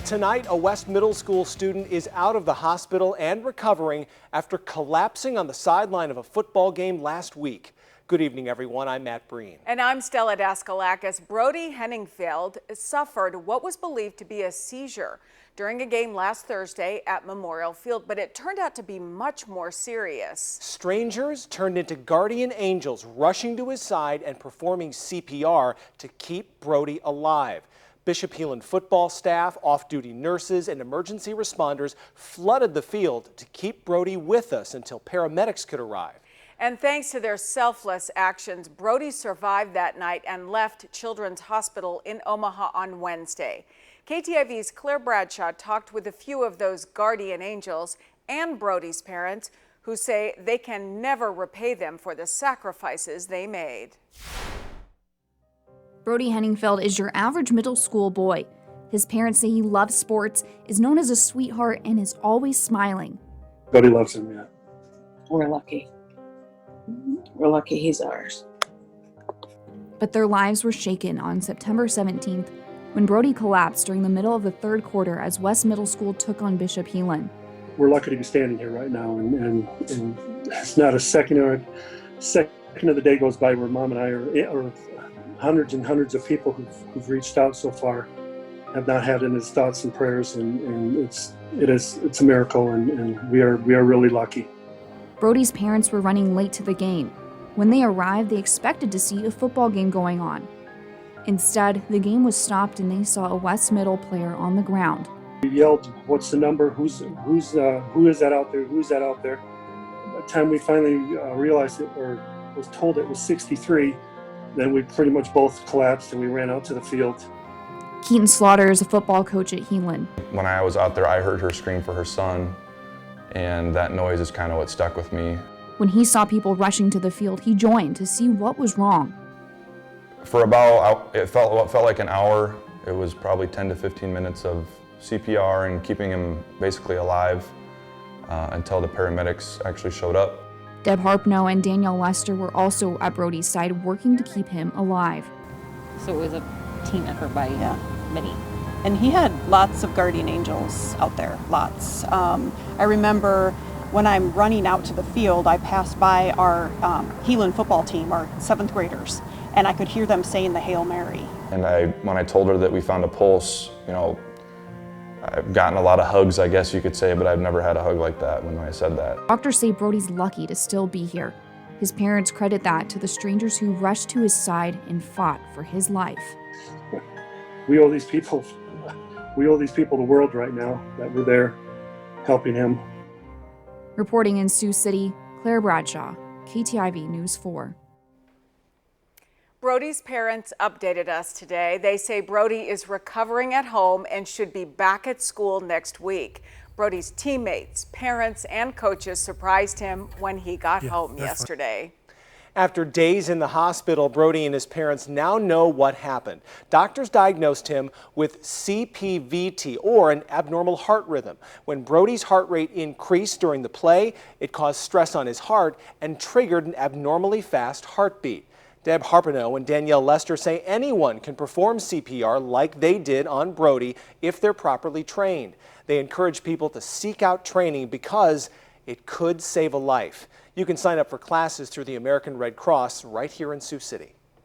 Tonight, a West Middle School student is out of the hospital and recovering after collapsing on the sideline of a football game last week. Good evening, everyone. I'm Matt Breen. And I'm Stella Daskalakis. Brody Henningfield suffered what was believed to be a seizure during a game last Thursday at Memorial Field, but it turned out to be much more serious. Strangers turned into guardian angels, rushing to his side and performing CPR to keep Brody alive. Bishop Heelan football staff, off-duty nurses, and emergency responders flooded the field to keep Brody with us until paramedics could arrive. And thanks to their selfless actions, Brody survived that night and left Children's Hospital in Omaha on Wednesday. KTIV's Claire Bradshaw talked with a few of those guardian angels and Brody's parents, who say they can never repay them for the sacrifices they made. Brody Henningfield is your average middle school boy. His parents say he loves sports, is known as a sweetheart, and is always smiling. Brody loves him, yeah. We're lucky. We're lucky he's ours. But their lives were shaken on September 17th when Brody collapsed during the middle of the third quarter as West Middle School took on Bishop Heelan. We're lucky to be standing here right now, and it's not a second of the day goes by where Mom and I are hundreds and hundreds of people who've reached out so far have not had in his thoughts and prayers, and it's a miracle, and we are really lucky. Brody's parents were running late to the game. When they arrived, they expected to see a football game going on. Instead, the game was stopped and they saw a West Middle player on the ground. We yelled, "What's the number? Who is that out there? Who's that out there?" By the time we finally realized it, or was told it was 63, then we pretty much both collapsed and we ran out to the field. Keaton Slaughter is a football coach at Heelan. When I was out there, I heard her scream for her son, and that noise is kind of what stuck with me. When he saw people rushing to the field, he joined to see what was wrong. For about, what felt like an hour, it was probably 10 to 15 minutes of CPR and keeping him basically alive until the paramedics actually showed up. Deb Harpno and Danielle Lester were also at Brody's side working to keep him alive. So it was a team effort by many. And he had lots of guardian angels out there, lots. I remember when I'm running out to the field, I passed by our Heelan football team, our 7th graders, and I could hear them saying the Hail Mary. And when I told her that we found a pulse, I've gotten a lot of hugs, I guess you could say, but I've never had a hug like that when I said that. Doctors say Brody's lucky to still be here. His parents credit that to the strangers who rushed to his side and fought for his life. We owe these people the world right now that we're there helping him. Reporting in Sioux City, Claire Bradshaw, KTIV News 4. Brody's parents updated us today. They say Brody is recovering at home and should be back at school next week. Brody's teammates, parents, and coaches surprised him when he got home yesterday. After days in the hospital, Brody and his parents now know what happened. Doctors diagnosed him with CPVT, or an abnormal heart rhythm. When Brody's heart rate increased during the play, it caused stress on his heart and triggered an abnormally fast heartbeat. Deb Harpino and Danielle Lester say anyone can perform CPR like they did on Brody if they're properly trained. They encourage people to seek out training because it could save a life. You can sign up for classes through the American Red Cross right here in Sioux City.